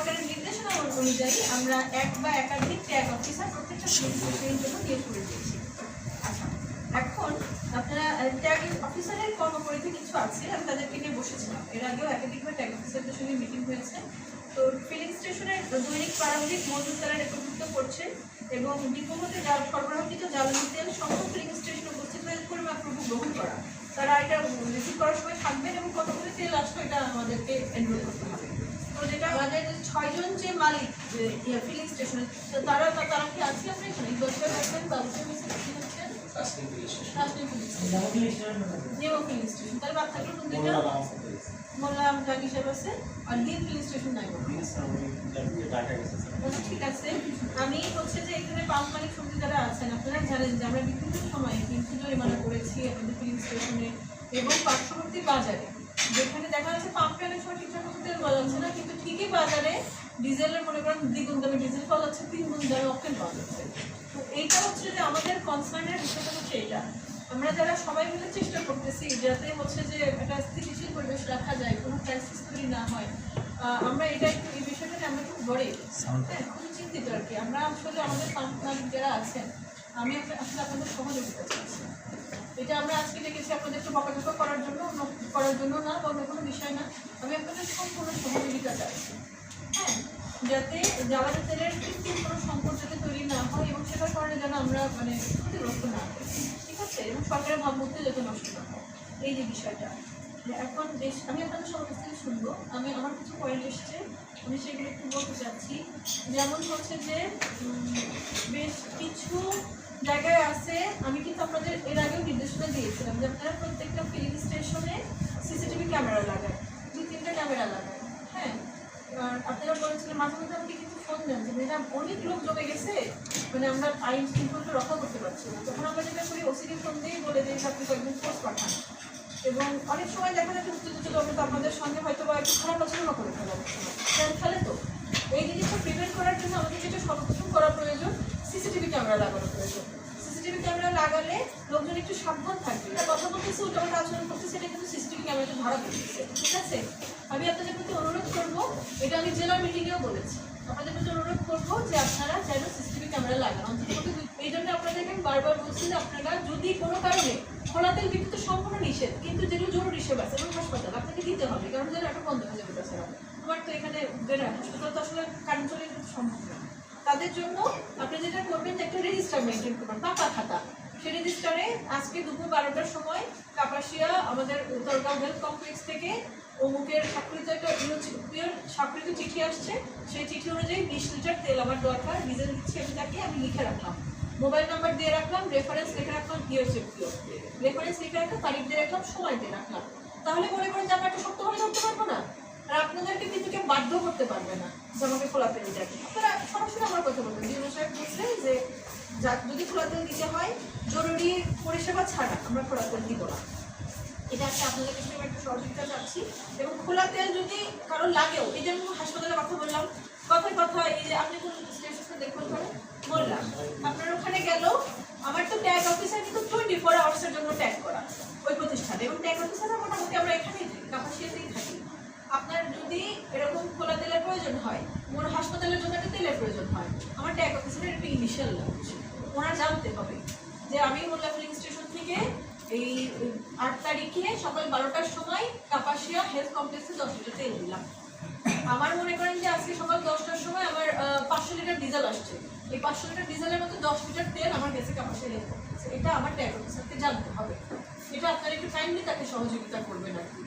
সরকারের নির্দেশনা অনুযায়ী আমরা এক বা একাধিক ট্যাগ অফিসার প্রত্যেকটা ফিলিং স্টেশনের জন্য নিয়োগ করে দিয়েছি। আচ্ছা, এখন আপনারা ট্যাগ অফিসারের কর্মপরিধি কিছু আছে, আমি তাদেরকে নিয়ে বসেছিলাম। এর আগেও একাধিকবার ট্যাগ অফিসারদের সঙ্গে মিটিং হয়েছে। তো ফিলিং স্টেশনের দৈনিক প্রারম্ভিক মজুদ তারা রেকর্ডভুক্ত করছেন এবং ডিপোতে সরবরাহকৃত জ্বালানি তেল সকল ফিলিং স্টেশনে উপস্থিত হয়ে পরিমাপটুকু গ্রহণ করা। তারা এটা রিসিভ করার সময় থাকবেন এবং কতগুলি তেল আসলো এটা আমাদেরকে এনরোল করতে হবে। তো যেটা আমাদের 6 জন যে মালিক ফিলিং স্টেশনে তারা কি আছে আপনি এখানে বছর আসবেন বাবুকে মিশে কি হচ্ছে ফিলিং স্টেশন তার বাদ থাকলো কোন দুইটা মোল্লাম জাগি সাহেব আছে আর দিন ফিলিং স্টেশন নাই ঠিক আছে। আমি হচ্ছে যে এখানে পাম্প মালিক সমিতি যারা আছেন আপনারা জানেন যে আমরা বিভিন্ন সময়ে কিন্তু জরিমানা করেছি আমাদের ফিলিং স্টেশনে এবং পার্শ্ববর্তী বাজারে, যেখানে দেখা যাচ্ছে পাম্পে অনেক সময় ঠিকঠাক মতো তেল পাওয়া যাচ্ছে না, কিন্তু ঠিকই বাজারে ডিজেলের মনে করেন 2 গুণ দামে ডিজেল পাওয়া যাচ্ছে, 3 গুণ দামে অকটেন পাওয়া যাচ্ছে। তো এইটা হচ্ছে যে আমাদের কনসার্নের বিষয়টা হচ্ছে এইটা, আমরা যারা সবাই মিলে চেষ্টা করতেছি যাতে হচ্ছে যে একটা স্থিতিশীল পরিবেশ রাখা যায়, কোনো ক্রাইসিস তৈরি না হয়। আমরা এটা একটু এই বিষয়টা আমরা খুব বড় খুবই চিন্তিত আর কি। আমরা আসলে আমাদের পাম্প মালিক যারা আছেন আমি আসলে আপনাদের সহযোগিতা চাচ্ছি। এটা আমরা আজকে ডেকেছি আপনাদের একটু বকাঝকা করার জন্য না বা অন্য কোনো বিষয় না, আমি আপনাদের সম্পূর্ণ সহযোগিতা চাচ্ছি। হ্যাঁ, যাতে জ্বালানি তেলের কৃত্রিম কোনো সংকট যাতে তৈরি না হয় এবং সেটার কারণে যেন আমরা মানে ক্ষতিগ্রস্ত না হই, ঠিক আছে, এবং সরকারের ভাবমূর্তি যাতে নষ্ট না হয়, এই যে বিষয়টা। এখন বেশ আমি আপনাদের সবার কাছ থেকে শুনবো। আমি আমার কিছু পয়েন্ট এসছে, আমি সেগুলো একটু বলতে চাচ্ছি। যেমন হচ্ছে যে বেশ কিছু জায়গায় আছে, আমি কিন্তু আপনাদের এর আগেও নির্দেশনা দিয়েছিলাম যে আপনারা প্রত্যেকটা ফিলিং স্টেশনে সিসিটিভি ক্যামেরা লাগান, 2-3টা ক্যামেরা লাগান। হ্যাঁ, আর আপনারা বলেছিলেন মাঝে মধ্যে আমাকে কিন্তু ফোন দেন যে ম্যাডাম অনেক লোক জমে গেছে, মানে আমরা আইন শৃঙ্খলা রক্ষা করতে পারছি না। তখন আমরা যেটা করি ওসিকে ফোন দিয়েই বলে দিই আপনি কয়েকদিন পোস্ট পাঠান। এবং অনেক সময় দেখা যাচ্ছে উত্তেজিত লোকে তো আপনাদের সঙ্গে হয়তো বা একটু খারাপ আচরণও করে ফেলে। তো এই জিনিসটা প্রিভেন্ট করার জন্য আমাদের যেটা সর্বপ্রথম করা প্রয়োজন সিসিটিভি ক্যামেরা লাগানো প্রয়োজন। সিসিটিভি ক্যামেরা লাগালে লোকজন একটু সাবধান থাকবে, কথা বলতেছে উল্টাপাল্টা আচরণ করছে সেটা কিন্তু সিসিটিভি ক্যামেরাতে ধরা পড়তেছে, ঠিক আছে। আমি আপনাদের প্রতি অনুরোধ করবো, এটা আমি জেলা মিটিংয়েও বলেছি, আপনাদের প্রতি অনুরোধ করবো যে আপনারা যেন সিসিটিভি ক্যামেরা লাগান অন্তত। এই জন্য আপনাদেরকে আমি বারবার বলছি যে আপনারা যদি কোনো কারণে খোলা তেল বিক্রি তো সম্পূর্ণ নিষেধ, কিন্তু যেগুলো জরুরি সেবা আছে এবং হাসপাতাল আপনাকে দিতে হবে, কারণ যেন একটা বন্ধ হয়ে যাবে। তাছাড়া আমার তো এখানে হাসপাতাল তো আসলে কারেন্ট চলে সম্ভব না, তাদের জন্য আপনি যেটা করবেন যে একটা রেজিস্টার মেনটেন করবেন, পাকা খাতা। সেই রেজিস্টারে আজকে দুপুর 12টার সময় কাপাসিয়া আমাদের উত্তরগাঁও হেলথ কমপ্লেক্স থেকে অমুকের স্বাক্ষরিত একটা স্বাক্ষরিত চিঠি আসছে, সেই চিঠি অনুযায়ী 20 লিটার তেল আমার দরকার, ডিজেল দিচ্ছি আমি, তাকে আমি লিখে রাখলাম, মোবাইল নাম্বার দিয়ে রাখলাম, রেফারেন্স লিখে রাখলাম, রেফারেন্স লিখে রাখলাম, তারিখ দিয়ে রাখলাম, সময় দিয়ে রাখলাম। তাহলে মনে করেন যে আমরা একটা শক্তভাবে ধরতে পারবো না, আর আপনাদেরকে কিন্তু কেউ বাধ্য করতে পারবে না যে আমাকে খোলা তেল দিতে। আপনারা সরাসরি আমার কথা বলবেন, জিও সাহেব বলছে যে যদি খোলা তেল দিতে হয় জরুরি পরিষেবা ছাড়া আমরা খোলা তেল দিব না। এটা একটা আপনাদের কাছে আমি একটা সহযোগিতা চাচ্ছি। এবং খোলা তেল যদি কারো লাগেও, এই যে আমি হাসপাতালের কথা বললাম, কথা এই যে আপনি কোন স্টেশনে দেখুন বললাম আপনার ওখানে গেল, আমার তো ট্যাগ অফিসার কিন্তু 24 আওয়ার্সের জন্য ট্যাগ করা ওই প্রতিষ্ঠানে, এবং ট্যাগ অফিসাররা মোটামুটি আমরা এখানেই কাপাসিয়াতেই থাকি। আপনার যদি এরকম খোলা তেলের প্রয়োজন হয়, কোনো হাসপাতালের জন্য একটা তেলের প্রয়োজন হয়, আমার ট্যাগ অফিসারের একটা ইনিশিয়াল লাগছে, ওনার জানতে হবে যে আমি মোল্লা ফিলিং স্টেশন থেকে এই 8 তারিখে সকাল 12টার সময় কাপাসিয়া হেলথ কমপ্লেক্সে 10 লিটার তেল দিলাম। আমার মনে করেন যে আজকে সকাল 10টার সময় আমার 500 লিটার ডিজেল আসছে, এই 500 লিটার ডিজেলের মধ্যে 10 লিটার তেল আমার গেছে কাপাসিয়া হেলথ কমপ্লেক্সে, এটা আমার ট্যাগ অফিসারকে জানতে হবে। এটা আপনারা একটু টাইমলি তাকে সহযোগিতা করবেন আর কি।